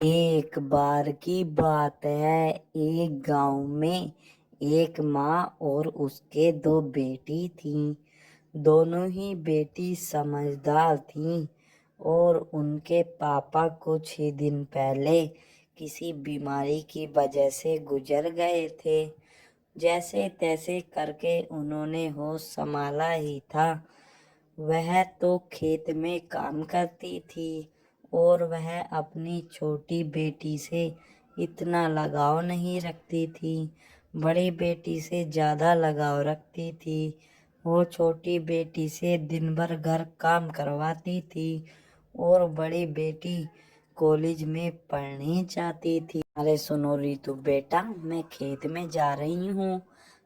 ایک بار کی بات ہے، ایک گاؤں میں ایک ماں اور اس کے دو بیٹی تھیں۔ دونوں ہی بیٹی سمجھدار تھیں اور ان کے پاپا کچھ ہی دن پہلے کسی بیماری کی وجہ سے گزر گئے تھے۔ جیسے تیسے کر کے انہوں نے ہوش سنبھالا ہی تھا۔ وہ تو کھیت میں کام کرتی تھی اور وہ اپنی چھوٹی بیٹی سے اتنا لگاؤ نہیں رکھتی تھی، بڑی بیٹی سے زیادہ لگاؤ رکھتی تھی۔ وہ چھوٹی بیٹی سے دن بھر گھر کام کرواتی تھی اور بڑی بیٹی کالج میں پڑھنے جاتی تھی۔ ارے سنو ریتو بیٹا، میں کھیت میں جا رہی ہوں،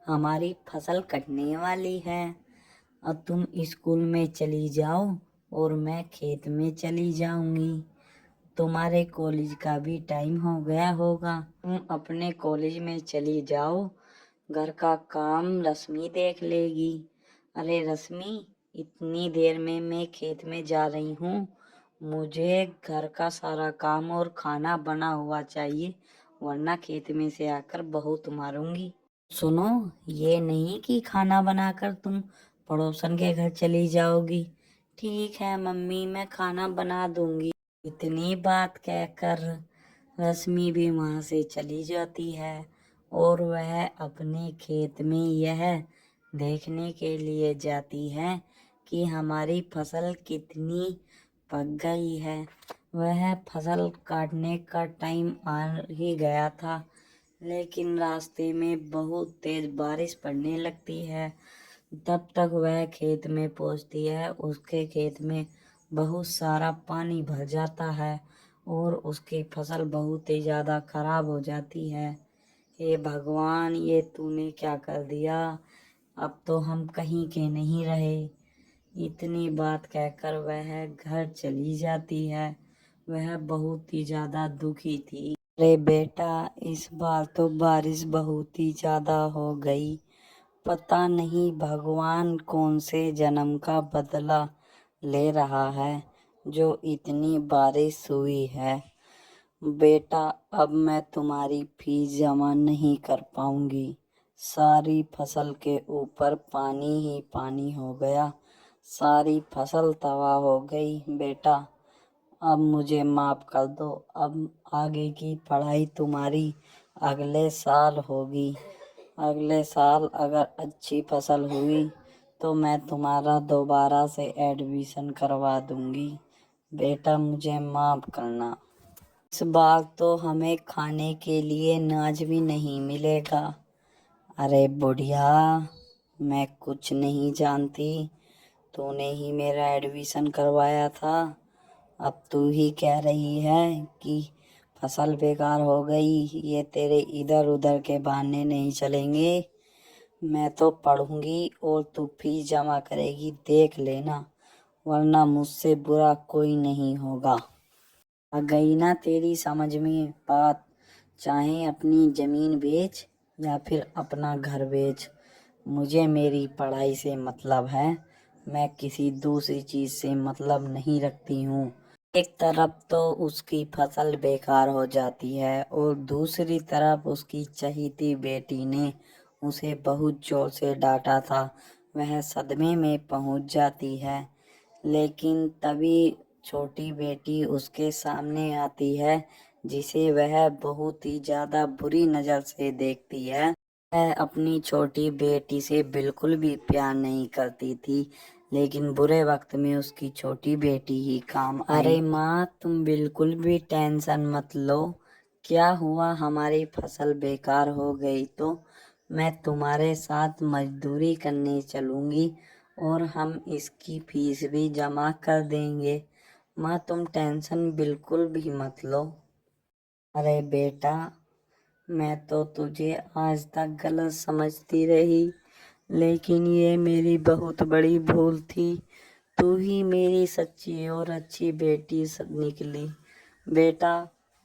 ہماری فصل کٹنے والی ہے، اب تم اسکول میں چلی جاؤ اور میں کھیت میں چلی جاؤں گی۔ تمہارے کالج کا بھی ٹائم ہو گیا ہوگا، تم اپنے کالج میں چلی جاؤ، گھر کا کام رشمی دیکھ لے گی۔ ارے رشمی، اتنی دیر میں کھیت میں جا رہی ہوں، مجھے گھر کا سارا کام اور کھانا بنا ہوا چاہیے، ورنہ کھیت میں سے آ کر بہت ماروں گی۔ سنو، یہ نہیں کہ کھانا بنا کر تم پڑوسن کے گھر چلی جاؤ گی۔ ٹھیک ہے ممی، میں کھانا بنا دوں گی۔ اتنی بات کہہ کر رشمی بھی وہاں سے چلی جاتی ہے اور وہ اپنے کھیت میں یہ دیکھنے کے لیے جاتی ہے کہ ہماری فصل کتنی پک گئی ہے۔ وہ فصل کاٹنے کا ٹائم آ ہی گیا تھا، لیکن راستے میں بہت تیز بارش پڑنے لگتی ہے۔ تب تک وہ کھیت میں پہنچتی ہے، اس کے کھیت میں بہت سارا پانی بھر جاتا ہے اور اس کی فصل بہت ہی زیادہ خراب ہو جاتی ہے۔ اے بھگوان، یہ تو نے کیا کر دیا، اب تو ہم کہیں کے نہیں رہے۔ اتنی بات کہہ کر وہ گھر چلی جاتی ہے۔ وہ بہت ہی زیادہ دکھی تھی۔ ارے بیٹا، اس بار تو بارش بہت ہی زیادہ ہو گئی، پتہ نہیں بھگوان کون سے جنم کا بدلہ لے رہا ہے جو اتنی بارش ہوئی ہے۔ بیٹا، اب میں تمہاری فیس جمع نہیں کر پاؤں گی، ساری فصل کے اوپر پانی ہی پانی ہو گیا، ساری فصل تباہ ہو گئی۔ بیٹا اب مجھے معاف کر دو، اب آگے کی پڑھائی تمہاری اگلے سال ہوگی، اگلے سال اگر اچھی فصل ہوئی تو میں تمہارا دوبارہ سے ایڈمیشن کروا دوں گی۔ بیٹا مجھے معاف کرنا، اس بار تو ہمیں کھانے کے لیے اناج بھی نہیں ملے گا۔ ارے بڑھیا، میں کچھ نہیں جانتی، تو نے ہی میرا ایڈمیشن کروایا تھا، اب تو ہی کہہ رہی ہے کہ فصل بیکار ہو گئی، یہ تیرے ادھر ادھر کے بہانے نہیں چلیں گے۔ میں تو پڑھوں گی اور تو فیس جمع کرے گی، دیکھ لینا، ورنہ مجھ سے برا کوئی نہیں ہوگا۔ آ گئی نا تیری سمجھ میں بات، چاہے اپنی زمین بیچ یا پھر اپنا گھر بیچ، مجھے میری پڑھائی سے مطلب ہے، میں کسی دوسری چیز سے مطلب نہیں رکھتی ہوں۔ ایک طرف تو اس کی فصل بیکار ہو جاتی ہے اور دوسری طرف اس کی چہیتی بیٹی نے اسے بہت زور سے ڈانٹا تھا، وہ صدمے میں پہنچ جاتی ہے۔ لیکن تبھی چھوٹی بیٹی اس کے سامنے آتی ہے جسے وہ بہت ہی زیادہ بری نظر سے دیکھتی ہے۔ وہ اپنی چھوٹی بیٹی سے بالکل بھی پیار نہیں کرتی تھی، لیکن برے وقت میں اس کی چھوٹی بیٹی ہی کام آئی۔ ارے ماں، تم بالکل بھی ٹینشن مت لو، کیا ہوا، ہماری فصل بیکار ہو گئی تو میں تمہارے ساتھ مزدوری کرنے چلوں گی اور ہم اس کی فیس بھی جمع کر دیں گے، ماں تم ٹینشن بالکل بھی مت لو۔ ارے بیٹا، میں تو تجھے آج تک غلط سمجھتی رہی، لیکن یہ میری بہت بڑی بھول تھی، تو ہی میری سچی اور اچھی بیٹی نکلی۔ بیٹا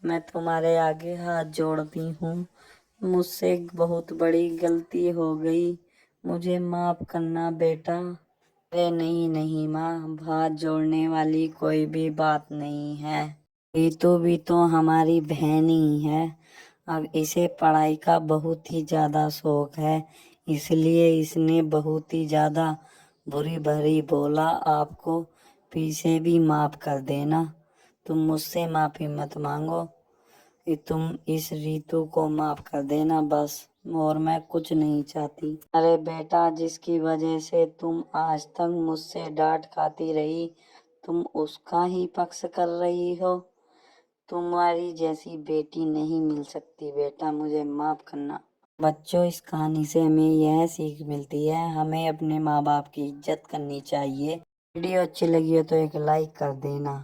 میں تمہارے آگے ہاتھ جوڑتی ہوں، مجھ سے بہت بڑی غلطی ہو گئی، مجھے معاف کرنا بیٹا۔ ارے نہیں نہیں ماں، ہاتھ جوڑنے والی کوئی بھی بات نہیں ہے، ریتو بھی تو ہماری بہن ہی ہے، اب اسے پڑھائی کا بہت ہی زیادہ شوق ہے، اس لیے اس نے بہت ہی زیادہ بری بھری بولا۔ آپ کو پھر سے بھی معاف کر دینا، تم مجھ سے معافی مت مانگو، تم اس ریتو کو معاف کر دینا بس، اور میں کچھ نہیں چاہتی۔ ارے بیٹا، جس کی وجہ سے تم آج تک مجھ سے ڈانٹ کھاتی رہی، تم اس کا ہی پکش کر رہی ہو۔ تمہاری جیسی بیٹی نہیں مل سکتی بیٹا، مجھے معاف کرنا۔ بچوں، اس کہانی سے ہمیں یہ سیکھ ملتی ہے، ہمیں اپنے ماں باپ کی عزت کرنی چاہیے۔ ویڈیو اچھی لگی ہو تو ایک لائک کر دینا۔